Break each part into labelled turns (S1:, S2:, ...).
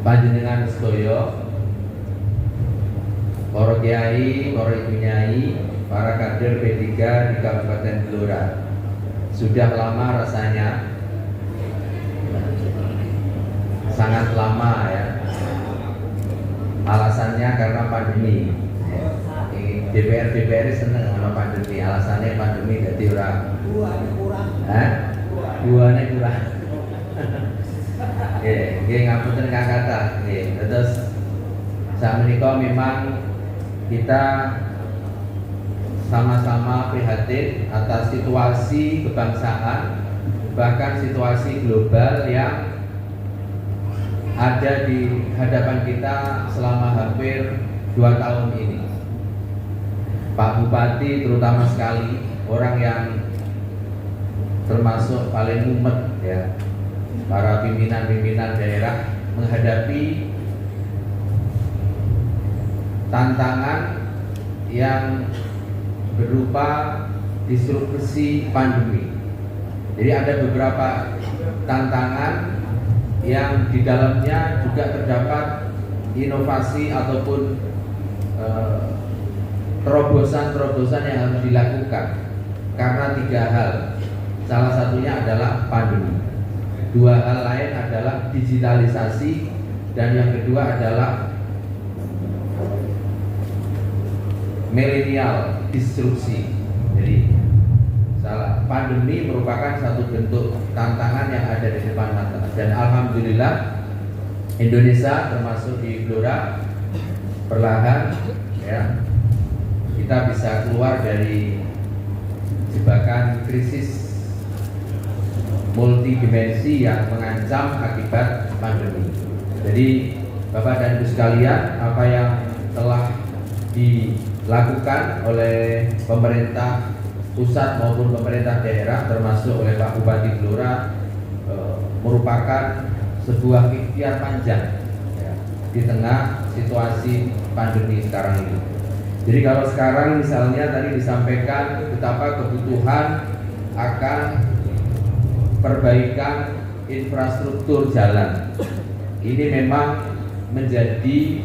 S1: panjenengan sedaya, para kiai, para ibu nyai, para kader P3 di Kabupaten Blora. Sudah lama rasanya, sangat lama ya. Alasannya karena pandemi. DPR seneng sama pandemi. Alasannya pandemi jadi orang. Buahnya kurang. Nggih ngapunten Kang Kata. Terus saat menika memang kita sama-sama prihatin atas situasi kebangsaan, bahkan situasi global yang ada di hadapan kita selama hampir 2 tahun ini. Pak Bupati terutama sekali orang yang termasuk paling mumet ya, para pimpinan-pimpinan daerah menghadapi tantangan yang berupa disrupsi pandemi. Jadi ada beberapa tantangan yang di dalamnya juga terdapat inovasi ataupun terobosan-terobosan yang harus dilakukan karena 3 hal. Salah satunya adalah pandemi. 2 hal lain adalah digitalisasi dan yang kedua adalah milenial disrupsi. Jadi pandemi merupakan satu bentuk tantangan yang ada di depan mata. Dan alhamdulillah Indonesia termasuk di Blora perlahan ya kita bisa keluar dari jebakan krisis multidimensi yang mengancam akibat pandemi. Jadi Bapak dan Ibu sekalian, apa yang telah dilakukan oleh pemerintah pusat maupun pemerintah daerah termasuk oleh Pak Bupati Blora merupakan sebuah ikhtiar panjang ya, di tengah situasi pandemi sekarang ini. Jadi kalau sekarang misalnya tadi disampaikan betapa kebutuhan akan perbaikan infrastruktur jalan, ini memang menjadi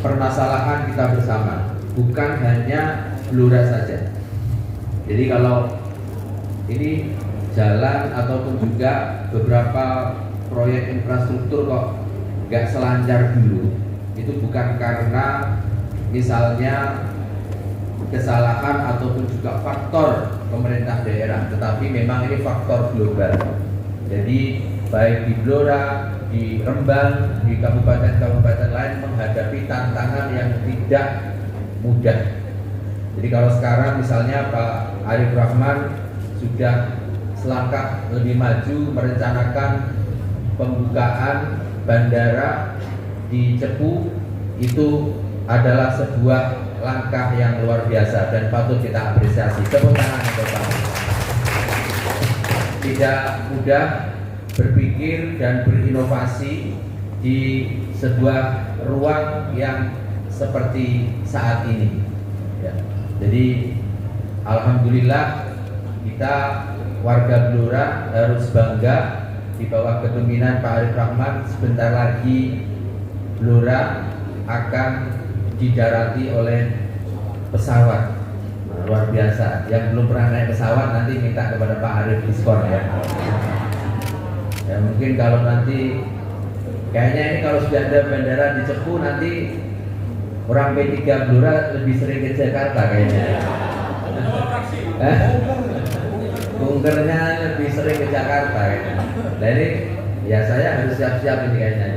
S1: permasalahan kita bersama, bukan hanya Blora saja. Jadi kalau ini jalan ataupun juga beberapa proyek infrastruktur kok nggak selancar dulu, itu bukan karena misalnya kesalahan ataupun juga faktor pemerintah daerah, tetapi memang ini faktor global. Jadi baik di Blora, di Rembang, di kabupaten-kabupaten lain menghadapi tantangan yang tidak mudah. Jadi kalau sekarang misalnya Pak Arif Rahman sudah selangkah lebih maju merencanakan pembukaan bandara di Cepu, itu adalah sebuah langkah yang luar biasa dan patut kita apresiasi. Tepuk tangan untuk Pak. Tidak mudah berpikir dan berinovasi di sebuah ruang yang seperti saat ini ya. Jadi alhamdulillah kita warga Blora harus bangga di bawah kepemimpinan Pak Arif Rahman. Sebentar lagi Blora akan didarati oleh pesawat. Luar biasa. Yang belum pernah naik pesawat nanti minta kepada Pak Arif diskon ya. Ya mungkin kalau nanti kayaknya ini kalau sudah ada bandara di Cepu nanti orang P3 Blora lebih sering ke Jakarta kayaknya. Bunkernya lebih sering ke Jakarta kayaknya. Nah ini ya saya harus siap-siap ini kayaknya.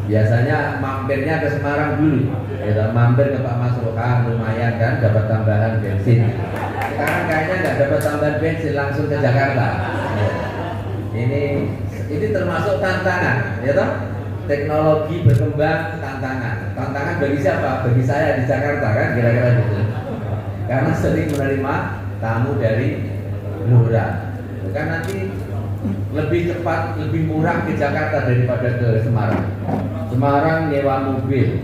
S1: Biasanya mampirnya ke Semarang dulu, ya, mampir ke Pak Masrokan lumayan kan dapat tambahan bensin. Sekarang kayaknya nggak dapat tambahan bensin, langsung ke Jakarta. Ya. Ini termasuk tantangan, ya toh? Teknologi berkembang, tantangan bagi siapa? Bagi saya di Jakarta kan, kira-kira gitu. Karena sering menerima tamu dari Blora. Kan nanti lebih cepat, lebih murah ke Jakarta daripada ke Semarang. Semarang nyewa mobil,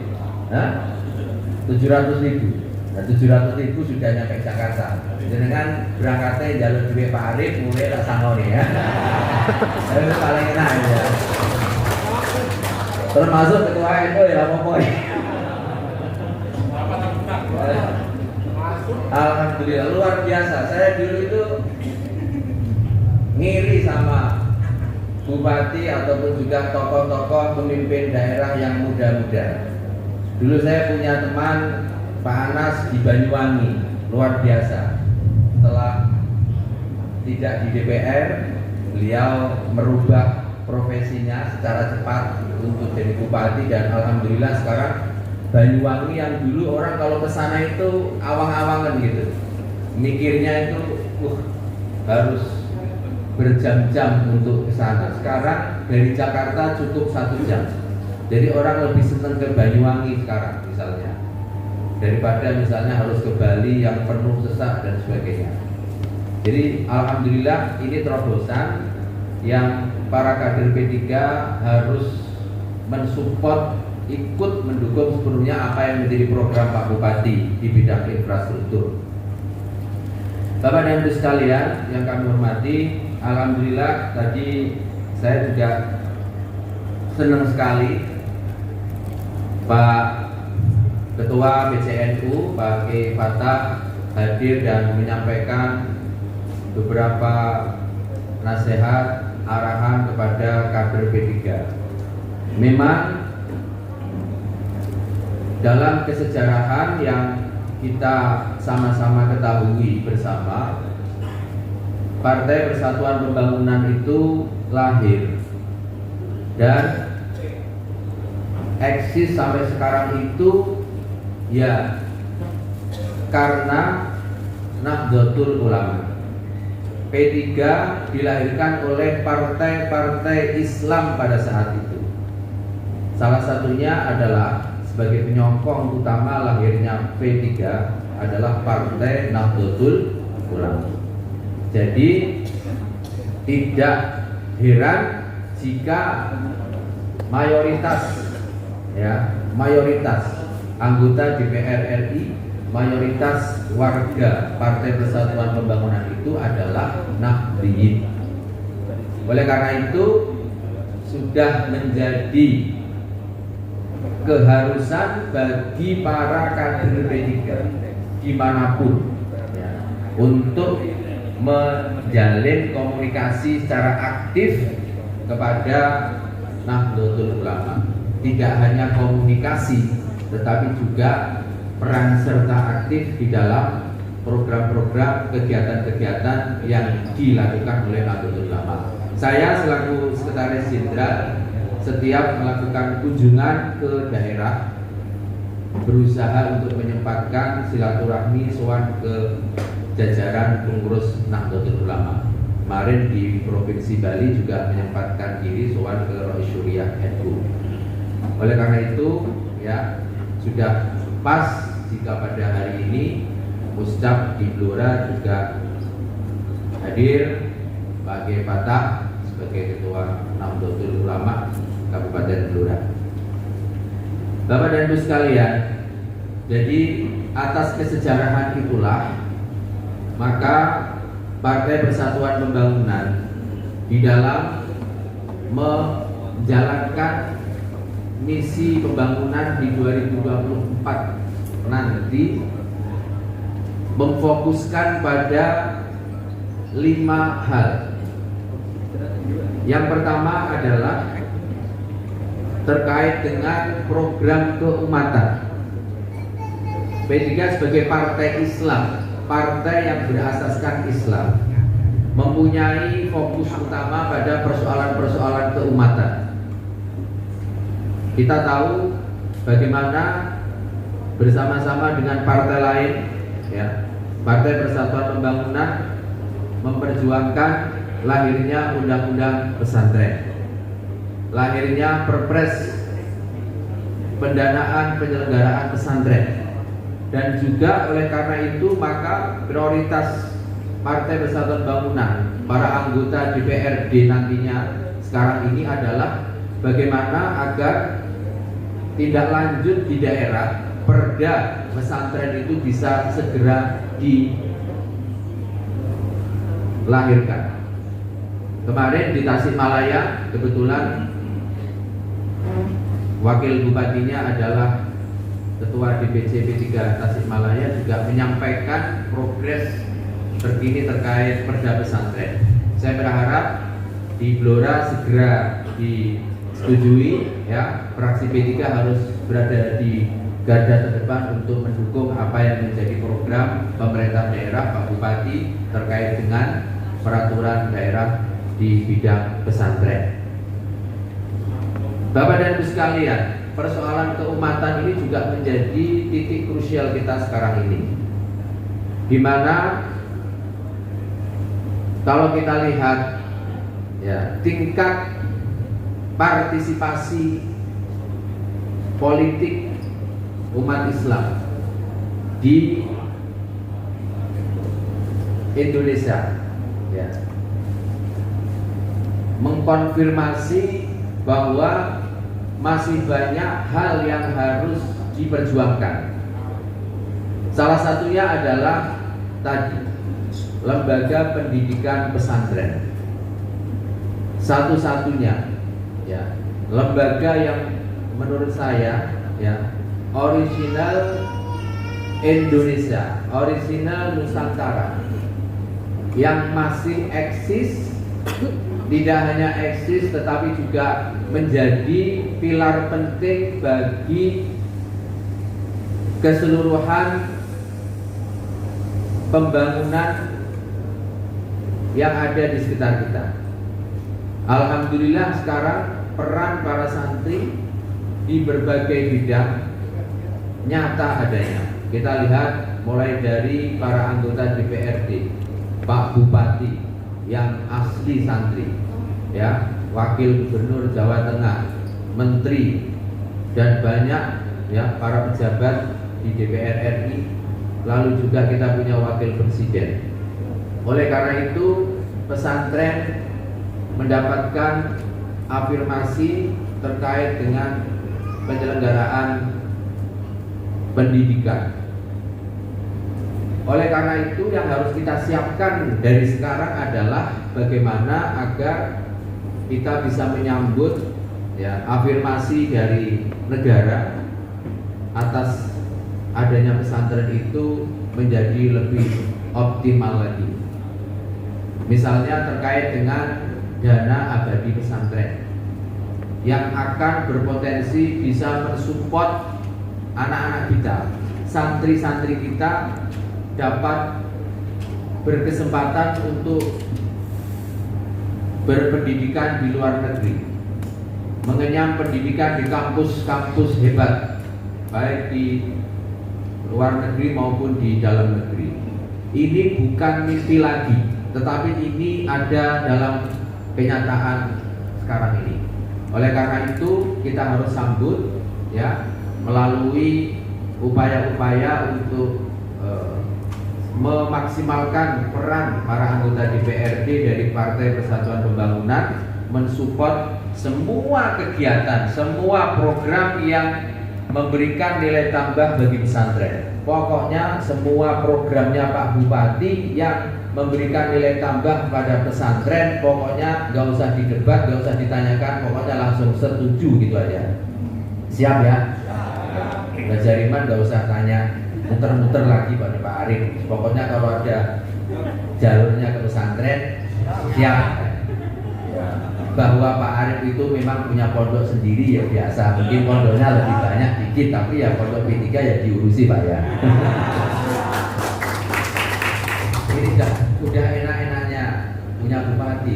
S1: 700.000. Nah, 700.000 sudah nyampe Jakarta. Dengan berangkatnya jalur duit Pak Arif mulai tak sangoni ya. Itu paling enak ya. Termasuk ketua NU ya pokoknya. Alhamdulillah luar biasa. Saya dulu itu ngiri sama bupati ataupun juga tokoh-tokoh pemimpin daerah yang muda-muda. Dulu saya punya teman Pak Anas di Banyuwangi, luar biasa. Setelah tidak di DPR, beliau merubah profesinya secara cepat untuk jadi bupati dan alhamdulillah sekarang Banyuwangi yang dulu orang kalau ke sana itu awang-awangan gitu. Mikirnya itu harus berjam-jam untuk ke sana. Sekarang dari Jakarta cukup 1 jam. Jadi orang lebih senang ke Banyuwangi sekarang misalnya daripada misalnya harus ke Bali yang penuh sesak dan sebagainya. Jadi alhamdulillah ini terobosan yang para kader P3 harus mensupport, ikut mendukung sepenuhnya apa yang menjadi program Pak Bupati di bidang infrastruktur. Bapak dan Ibu sekalian yang kami hormati, alhamdulillah tadi saya juga senang sekali Pak Ketua PCNU Pak Kiai Fatah hadir dan menyampaikan beberapa nasihat arahan kepada kader P3. Memang dalam kesejarahan yang kita sama-sama ketahui bersama, Partai Persatuan Pembangunan itu lahir dan eksis sampai sekarang itu ya karena Nahdlatul Ulama. P3 dilahirkan oleh partai-partai Islam pada saat itu. Salah satunya adalah sebagai penyokong utama lahirnya P3 adalah Partai Nahdlatul Ulama. Jadi tidak heran jika mayoritas anggota DPR RI, mayoritas warga Partai Persatuan Pembangunan itu adalah Nahdliyin. Oleh karena itu sudah menjadi keharusan bagi para kader P3 dimanapun untuk menjalin komunikasi secara aktif kepada Nahdlatul Ulama. Tidak hanya komunikasi, tetapi juga peran serta aktif di dalam program-program kegiatan-kegiatan yang dilakukan oleh Nahdlatul Ulama. Saya selaku Sekretaris Jenderal setiap melakukan kunjungan ke daerah berusaha untuk menyempatkan silaturahmi sowan ke jajaran pengurus Nahdlatul Ulama. Kemarin di Provinsi Bali juga menyempatkan diri sowan ke Rois Syuriah NU. Oleh karena itu ya sudah pas jika pada hari ini Muscap di Blora juga hadir sebagai Fatah sebagai Ketua Nahdlatul Ulama Kabupaten Blora. Bapak dan Ibu sekalian, jadi atas kesejarahan itulah maka Partai Persatuan Pembangunan di dalam menjalankan misi pembangunan di 2024 nanti memfokuskan pada 5 hal. Yang pertama adalah terkait dengan program keumatan. P3 sebagai partai Islam, partai yang berasaskan Islam, mempunyai fokus utama pada persoalan-persoalan keumatan. Kita tahu bagaimana bersama-sama dengan partai lain, ya, Partai Persatuan Pembangunan memperjuangkan lahirnya undang-undang pesantren, lahirnya Perpres pendanaan penyelenggaraan pesantren, dan juga oleh karena itu maka prioritas Partai Persatuan Pembangunan, para anggota DPRD nantinya sekarang ini adalah bagaimana agar tidak lanjut di daerah perda pesantren itu bisa segera dilahirkan. Kemarin di Tasikmalaya kebetulan wakil bupatinya adalah Ketua DPC P3 Tasikmalaya juga menyampaikan progres terkini terkait perda pesantren. Saya berharap di Blora segera disetujui, ya. Fraksi P3 harus berada di garda terdepan untuk mendukung apa yang menjadi program pemerintah daerah Pak Bupati terkait dengan peraturan daerah di bidang pesantren. Bapak dan Ibu sekalian, persoalan keumatan ini juga menjadi titik krusial kita sekarang ini, di mana kalau kita lihat ya, tingkat partisipasi politik umat Islam di Indonesia ya, mengkonfirmasi bahwa masih banyak hal yang harus diperjuangkan. Salah satunya adalah tadi lembaga pendidikan pesantren. Satu-satunya ya, lembaga yang menurut saya ya original Indonesia, original Nusantara yang masih eksis. Tidak hanya eksis tetapi juga menjadi pilar penting bagi keseluruhan pembangunan yang ada di sekitar kita. Alhamdulillah sekarang peran para santri di berbagai bidang nyata adanya. Kita lihat mulai dari para anggota DPRD, Pak Bupati yang asli santri, ya, Wakil Gubernur Jawa Tengah, Menteri, dan banyak ya para pejabat di DPR RI. Lalu juga kita punya Wakil Presiden. Oleh karena itu pesantren mendapatkan afirmasi terkait dengan penyelenggaraan pendidikan. Oleh karena itu yang harus kita siapkan dari sekarang adalah bagaimana agar kita bisa menyambut ya afirmasi dari negara atas adanya pesantren itu menjadi lebih optimal lagi. Misalnya terkait dengan dana abadi pesantren yang akan berpotensi bisa mensupport anak-anak kita, santri-santri kita dapat berkesempatan untuk berpendidikan di luar negeri, mengenyam pendidikan di kampus-kampus hebat, baik di luar negeri maupun di dalam negeri. Ini bukan mimpi lagi, tetapi ini ada dalam kenyataan sekarang ini. Oleh karena itu kita harus sambut ya melalui upaya-upaya untuk memaksimalkan peran para anggota DPRD dari Partai Persatuan Pembangunan mensupport semua kegiatan, semua program yang memberikan nilai tambah bagi pesantren. Pokoknya semua programnya Pak Bupati yang memberikan nilai tambah pada pesantren, pokoknya nggak usah didebat, nggak usah ditanyakan, pokoknya langsung setuju gitu aja. Siap ya? Mbak Jariman nggak usah tanya muter-muter lagi pada Pak Arif. Pokoknya kalau ada jalurnya ke pesantren siap. Bahwa Pak Arif itu memang punya pondok sendiri ya biasa. Mungkin pondoknya lebih banyak dikit, tapi ya pondok P3 ya diurusi Pak ya. Ini udah enak-enaknya punya bupati.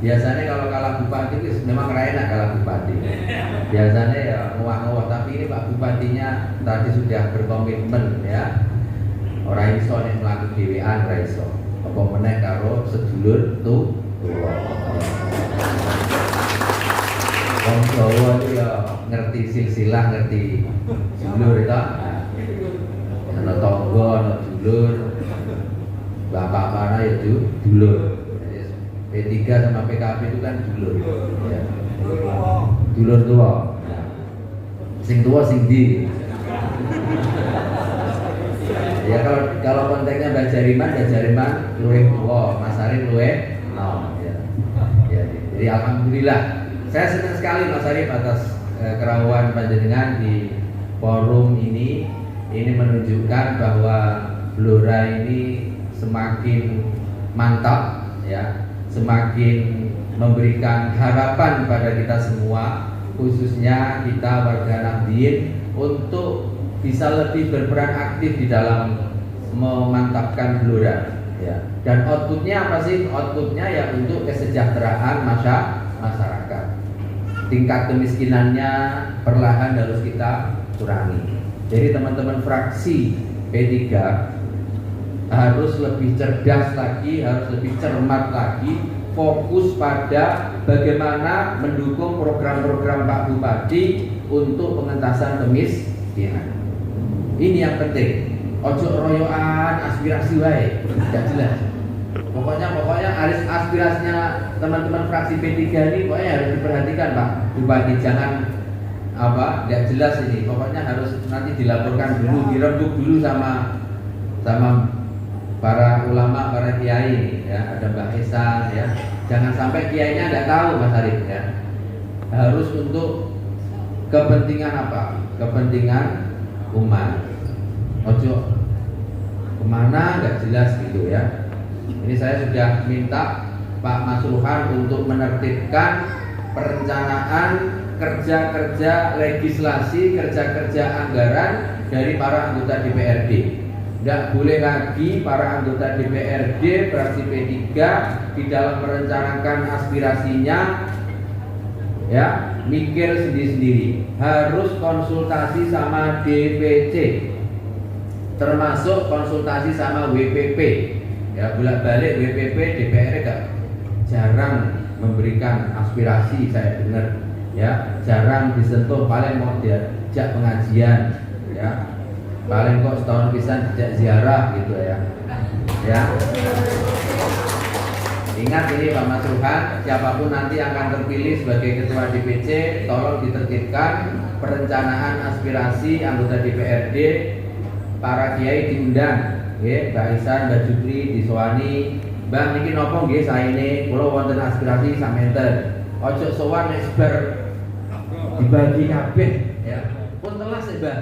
S1: Biasanya kalau kalah bupati itu memang enak kalah bupati. Biasanya ya ngowah-ngowah, tapi ini Pak Bupatinya tadi sudah berkomitmen ya. Ora iso nek mlaku dhewean ora iso. Apa meneh karo sedulur tuwa. Wong Jawa itu ya ngerti silsilah, ngerti dulur itu. Ana tangga, ana dulur. Bapak mana ya dulur. P3 sama PKB itu kan dulur. Ya. Dulur tua. Sing tua sing ndi. Ya kalau konteksnya Mbak Jariman luwih tua, Mas Arif luwih nom. Ya. Ya, jadi alhamdulillah saya senang sekali Mas Arif atas kerawuan panjenengan di forum ini. Ini menunjukkan bahwa Blora ini semakin mantap, ya, semakin memberikan harapan pada kita semua, khususnya kita warga Nahdien, untuk bisa lebih berperan aktif di dalam memantapkan Blora, ya. Dan outputnya apa sih? Outputnya ya untuk kesejahteraan masyarakat. Tingkat kemiskinannya perlahan harus kita kurangi. Jadi teman-teman fraksi P3 harus lebih cerdas lagi, harus lebih cermat lagi, fokus pada bagaimana mendukung program-program Pak Bupati untuk pengentasan kemiskinan. Ini yang penting. Ojo royoan aspirasi wae, tidak jelas. Pokoknya aspirasinya teman-teman fraksi P3 ini pokoknya harus diperhatikan Pak Bupati, jangan nggak jelas ini. Pokoknya harus nanti dilaporkan dulu, dirembuk dulu sama para ulama, para kiai, ya. Ada Mbak Esa, ya. Jangan sampai kiainya nggak tahu Mas Arif, ya. Harus untuk kepentingan apa? Kepentingan umat. Ojo kemana nggak jelas gitu, ya. Ini saya sudah minta Pak Masruhan untuk menertibkan perencanaan kerja-kerja legislasi, kerja-kerja anggaran dari para anggota DPRD. Tidak boleh lagi para anggota DPRD fraksi P3 di dalam merencanakan aspirasinya, ya, mikir sendiri-sendiri. Harus konsultasi sama DPC, termasuk konsultasi sama WPP. Ya, bolak-balik WPP, DPR jarang memberikan aspirasi, saya dengar. Ya, jarang disentuh, paling mau diajak pengajian, ya, paling kok setahun pisan diajak ziarah gitu, ya. Ya, ingat ini Pak Masruhan, siapapun nanti akan terpilih sebagai ketua DPC, tolong ditertibkan perencanaan aspirasi anggota DPRD, para kiai diundang, ya, Mbak Isan, Mbak Jupri, disowani, Mbak niki nopo nggih saene kula wonten aspirasi sak menten. Ojo sowan nek sebar dibagi kabeh, ya. Pun telas ya, Mbak.